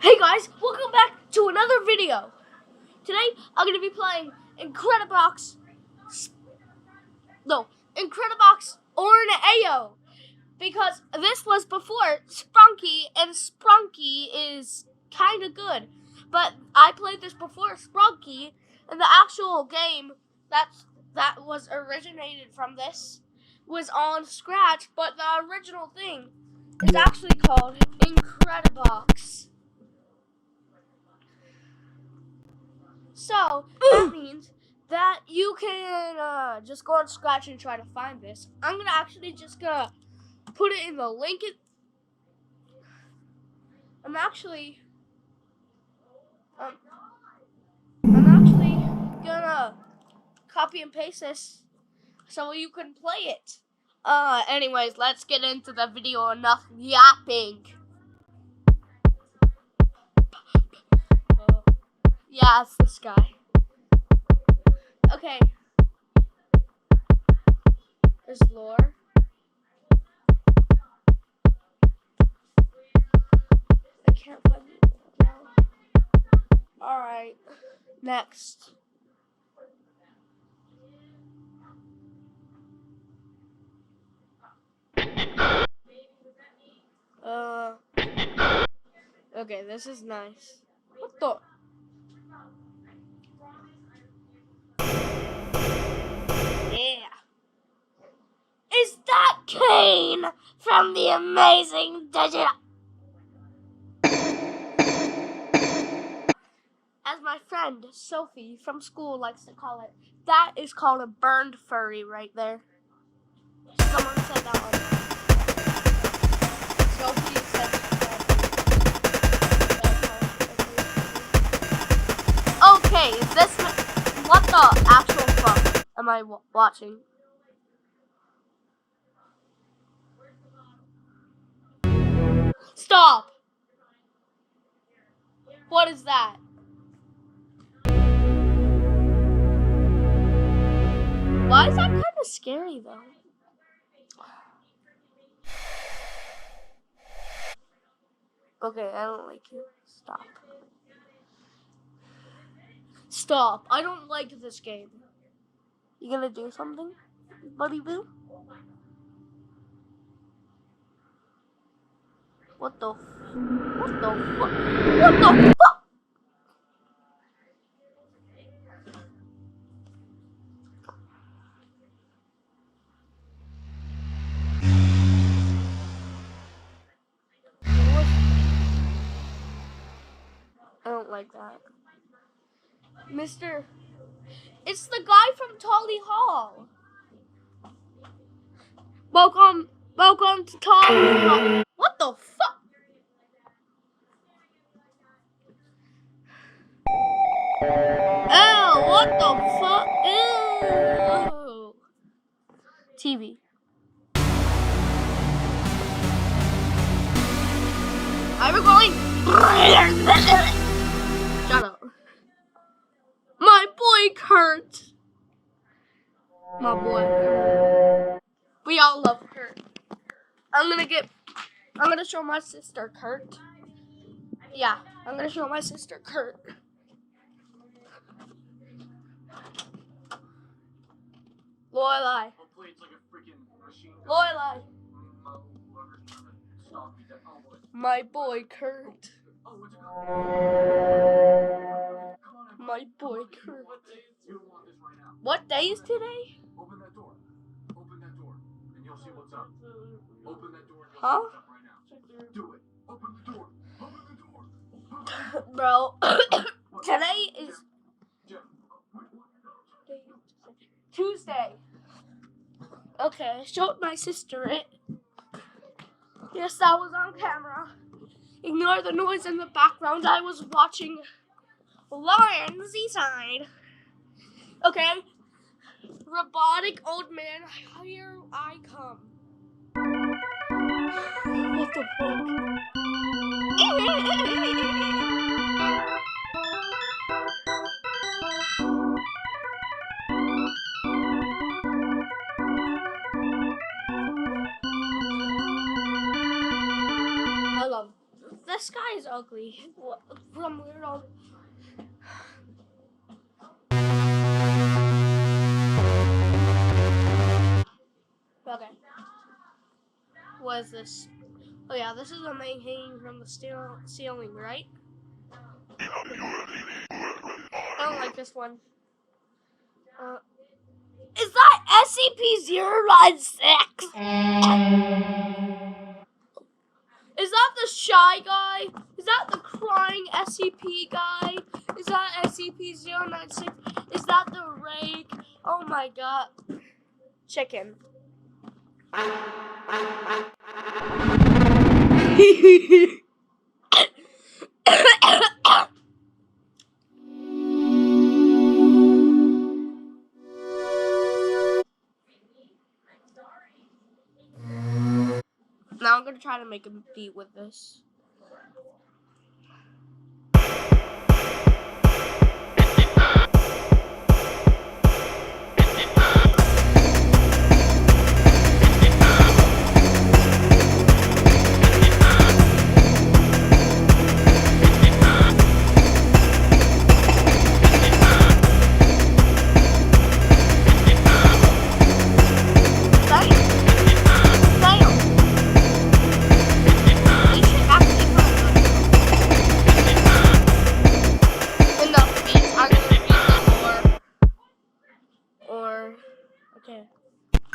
Hey guys, welcome back to another video. Today I'm going to be playing Incredibox Borin because this was before Sprunky, and Sprunky is kind of good. But I played this before Sprunky, and the actual game that was originated from this was on Scratch, but the original thing is actually called Incredibox. So that means that you can just go on Scratch and try to find this. I'm gonna actually just gonna put it in the link. I'm actually gonna copy and paste this so you can play it. Anyways, let's get into the video. Enough yapping. Yeah, it's this guy. Okay. There's lore. I can't find it now. Alright. Next. Okay, this is nice. What the? Yeah. Is that Kane from the Amazing Digital? As my friend Sophie from school likes to call it, that is called a burned furry right there. Someone said that one. Sophie said that. Okay, is this what the actual fuck am I watching? Stop! What is that? Why is that kind of scary though? Okay, I don't like you. Stop. Stop. I don't like this game. You gonna do something, buddy boo? What the fuck? What the fuck? I don't like that. Mr. It's the guy from Tolly Hall. Welcome to Tolly Hall. What the fuck? Oh, what the fuck? Ew. TV. I'm going. Shut up. My boy Kurt. My boy Kurt. We all love Kurt. I'm gonna show my sister Kurt. Yeah, I'm gonna show my sister Kurt. Lorelai. Lorelai. My boy Kurt. My boy Kurt. What day is today? Open that door. Open that door, and you'll see what's up. Open that door. Huh? Do it. Open the door. Open the door. Bro, today is Tuesday. Okay, I showed my sister it. Yes, that was on camera. Ignore the noise in the background. I was watching Lauren Seaside. Okay. Robotic old man, here I come. What the fuck? I love this guy is ugly. From weirdo. Okay. What is this? Oh yeah, this is the main hanging from the ceiling, right? I don't like this one. Is that SCP-096? Is that the shy guy? Is that the crying SCP guy? Is that SCP-096? Is that the rake? Oh my god. Chicken. Now I'm gonna try to make a beat with this.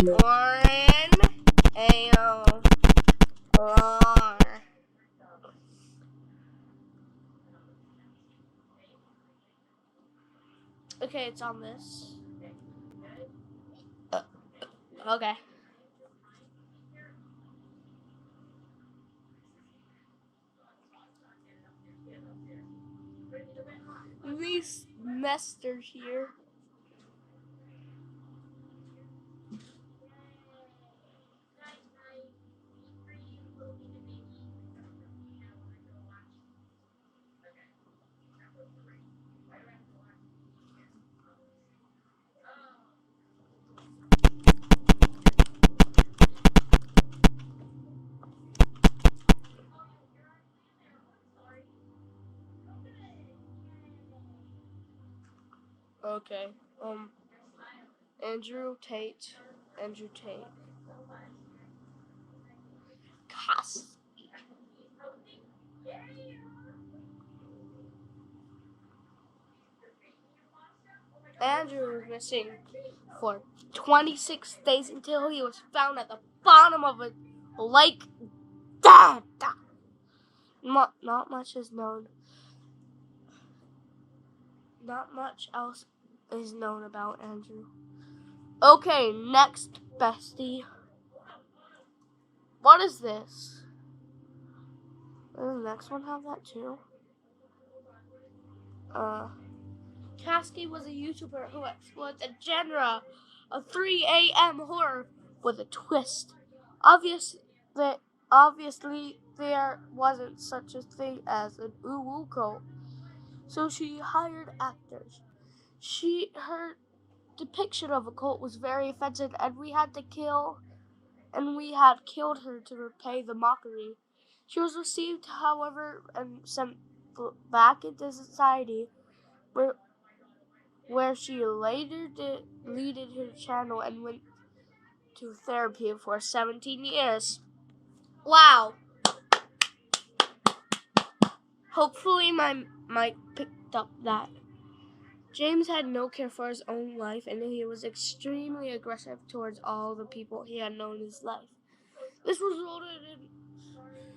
Borin, Ayo, Lar. Okay, it's on this. Okay. These nesters here. Okay. Andrew Tate. Cass. Andrew was missing for 26 days until he was found at the bottom of a lake. Not much is known. Not much else is known about Andrew. Okay, next, bestie. What is this? Does the next one have that too? Kasky was a YouTuber who explored the genre of 3 a.m. horror with a twist. Obviously, there wasn't such a thing as an uwu cult, so she hired actors. Her depiction of a cult was very offensive, and we had killed her to repay the mockery. She was received, however, and sent back into society, where she later deleted her channel and went to therapy for 17 years. Wow. Hopefully my mic picked up that. James had no care for his own life, and he was extremely aggressive towards all the people he had known in his life. This resulted in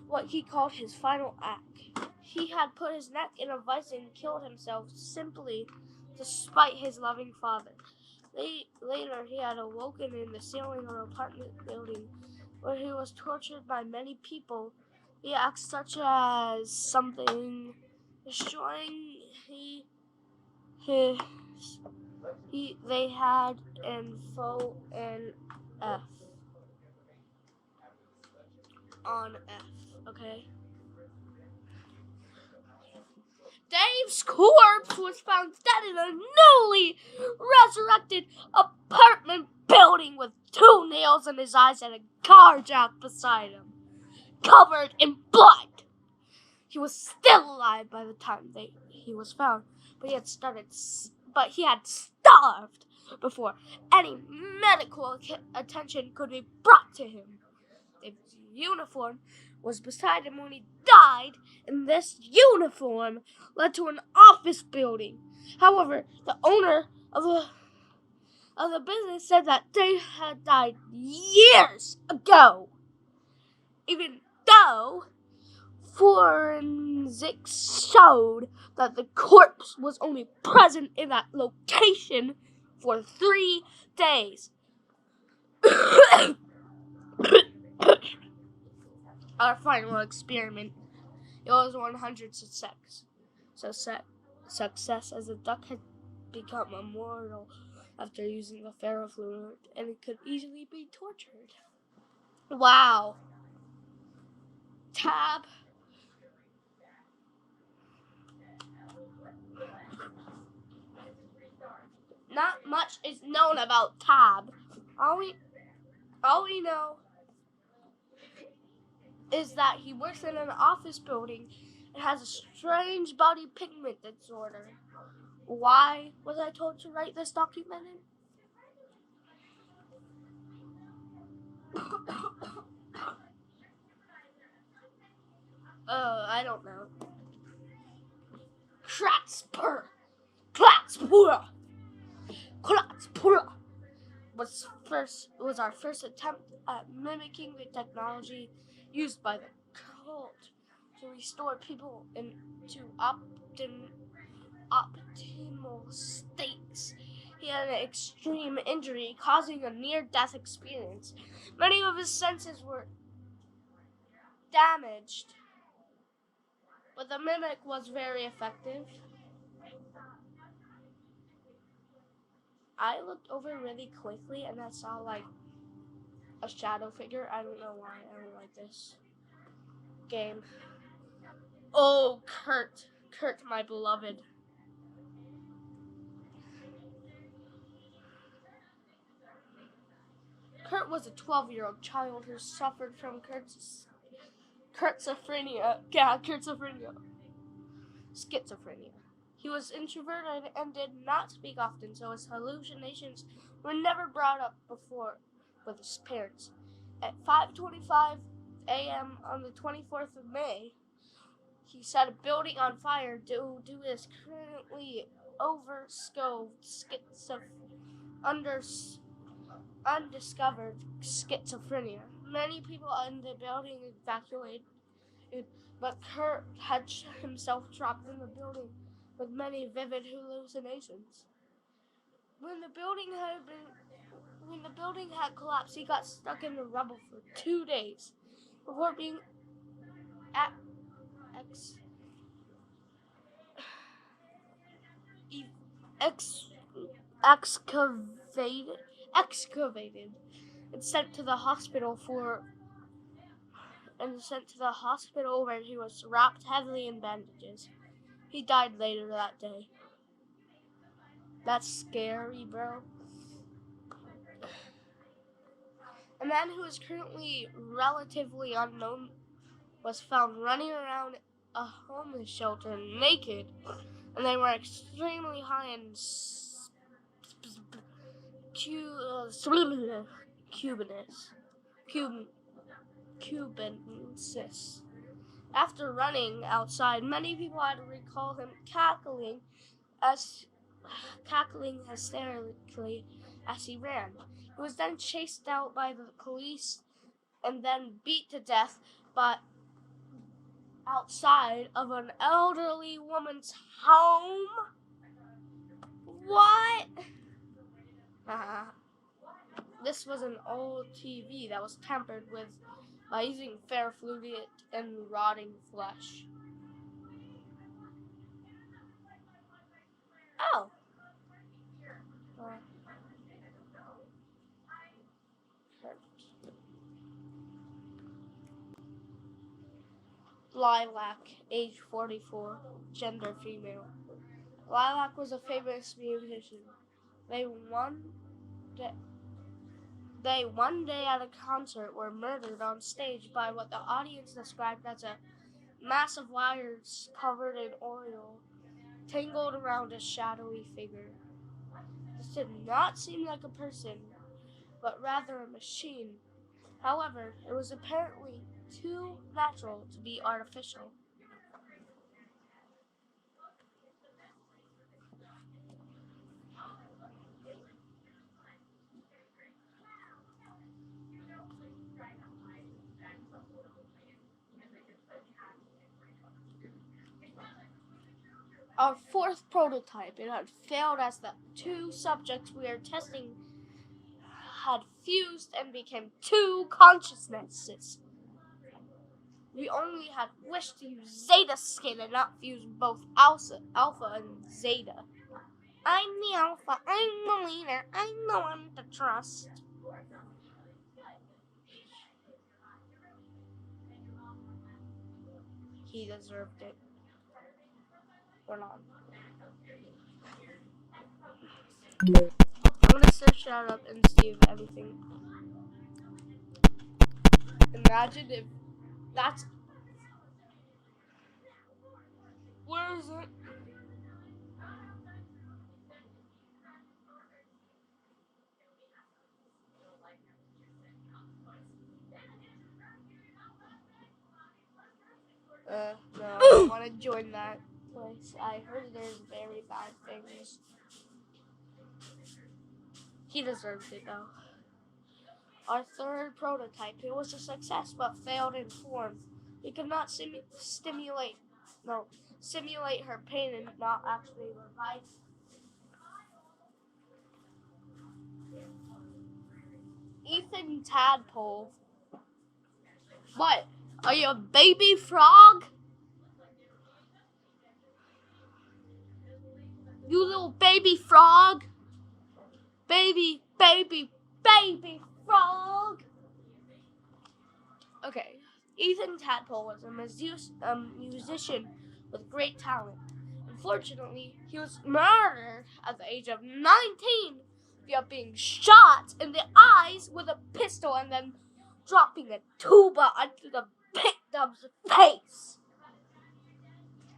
what he called his final act. He had put his neck in a vice and killed himself simply to spite his loving father. Later, he had awoken in the ceiling of an apartment building where he was tortured by many people. The acts such as something destroying they had and faux and F on F, okay? Dave's corpse was found dead in a newly resurrected apartment building with 2 nails in his eyes and a car jack beside him, covered in blood. He was still alive by the time he was found, but he had starved before any medical attention could be brought to him. His uniform was beside him when he died, and this uniform led to an office building. However, the owner of the business said that they had died years ago, even though forensics showed that the corpse was only present in that location for 3 days. Our final experiment, it was 100 success, as the duck had become immortal after using the ferrofluid, and it could easily be tortured. Wow. Tab. Not much is known about Tab. All we know is that he works in an office building and has a strange body pigment disorder. Why was I told to write this document in? I don't know. Kratspur was our first attempt at mimicking the technology used by the cult to restore people into optimal states. He had an extreme injury, causing a near-death experience. Many of his senses were damaged, but the mimic was very effective. I looked over really quickly and I saw like a shadow figure. I don't know why. I don't like this game. Oh, Kurt, my beloved. Kurt was a 12-year-old child who suffered from schizophrenia. He was introverted and did not speak often, so his hallucinations were never brought up before with his parents. At 5:25 a.m. on the 24th of May, he set a building on fire due to his currently undiscovered schizophrenia. Many people in the building evacuated, but Kurt had himself trapped in the building with many vivid hallucinations. When the building had collapsed, he got stuck in the rubble for 2 days before being excavated and sent to the hospital where he was wrapped heavily in bandages. He died later that day. That's scary, bro. A man who is currently relatively unknown was found running around a homeless shelter naked, and they were extremely high in cubansis. After running outside, many people had to recall him cackling hysterically as he ran. He was then chased out by the police and then beat to death outside of an elderly woman's home. What? This was an old TV that was tampered with by using ferrofluid and rotting flesh. Oh. Lilac, age 44, gender female. Lilac was a famous musician. They one day at a concert were murdered on stage by what the audience described as a massive wires covered in oil tangled around a shadowy figure. This did not seem like a person, but rather a machine. However, it was apparently too natural to be artificial. Our fourth prototype, it had failed as the two subjects we were testing had fused and became two consciousnesses. We only had wished to use Zeta skin and not fuse both Alpha and Zeta. I'm the Alpha, I'm the leader, I'm the one to trust. He deserved it. Or not. I'm gonna search that up and see if anything. Imagine if that's. Where is it? No, I don't want to join that place. I heard there's very bad things. He deserved it though. Our third prototype, it was a success but failed in form. We could not simulate her pain and not actually revive. Ethan Tadpole. What? Are you a baby frog? You little baby frog? Baby frog. Okay. Ethan Tadpole was a musician with great talent. Unfortunately, he was murdered at the age of 19 via being shot in the eyes with a pistol and then dropping a tuba onto the victim's face.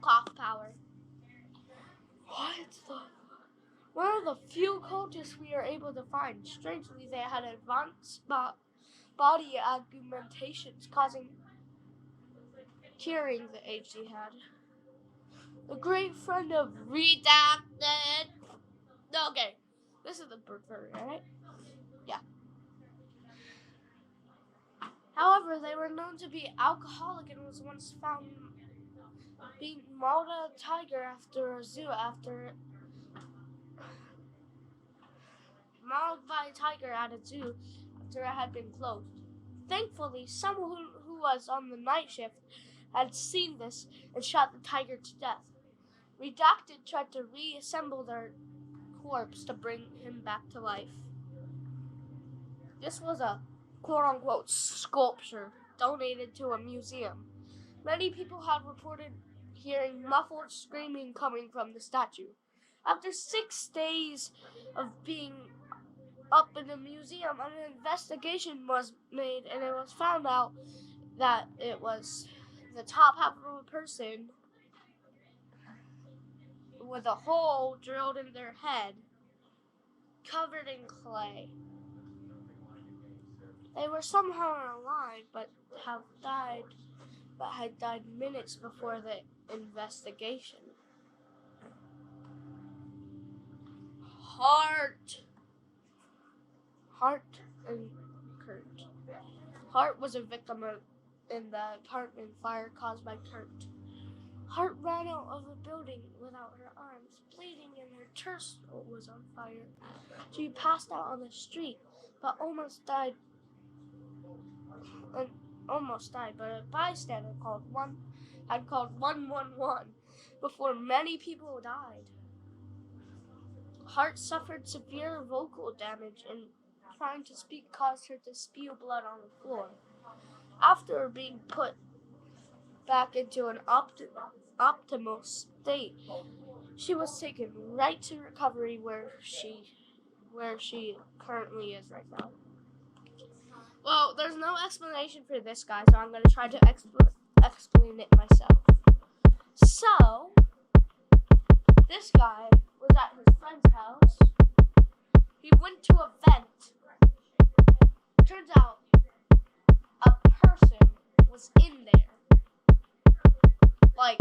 Cough power. One of the few cultists we are able to find. Strangely, they had advanced body augmentations, curing the age he had. A great friend of Redacted. Okay, this is the preferred, right? Yeah. However, they were known to be alcoholic and was once found being mauled by a tiger at a zoo after it had been closed. Thankfully, someone who was on the night shift had seen this and shot the tiger to death. Redacted tried to reassemble their corpse to bring him back to life. This was a quote-unquote sculpture donated to a museum. Many people had reported hearing muffled screaming coming from the statue. After 6 days of being up in the museum, an investigation was made and it was found out that it was the top half of a person with a hole drilled in their head, covered in clay. They were somehow alive, but had died minutes before the investigation. Hart and Kurt. Hart was a victim in the apartment fire caused by Kurt. Hart ran out of the building without her arms, bleeding, and her torso was on fire. She passed out on the street, but almost died. But a bystander had called 111 before many people died. Hart suffered severe vocal damage and trying to speak caused her to spew blood on the floor. After being put back into an optimal state, she was taken right to recovery where she currently is right now. Well, there's no explanation for this guy, so I'm going to try to explain it myself. So, this guy was at his friend's house. He went to a vent. Turns out a person was in there, like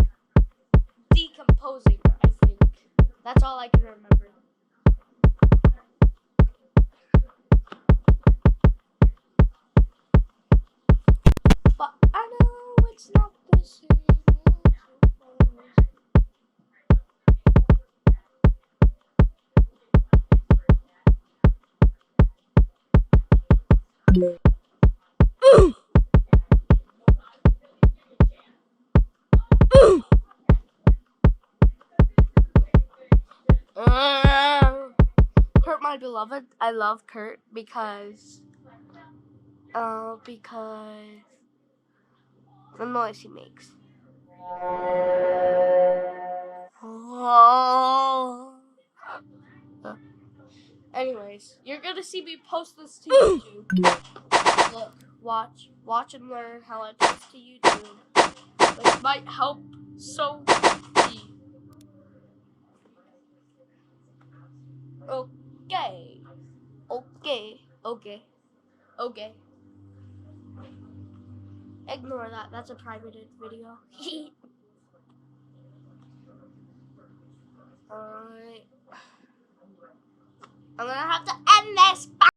decomposing, I think. That's all I can remember. But I know it's not the same as it was. Kurt, my beloved, I love Kurt because the noise he makes. Anyways, you're gonna see me post this to YouTube. Look, watch and learn how I post to YouTube. This might help so deep. Okay. Ignore that. That's a private video. Alright. I'm gonna have to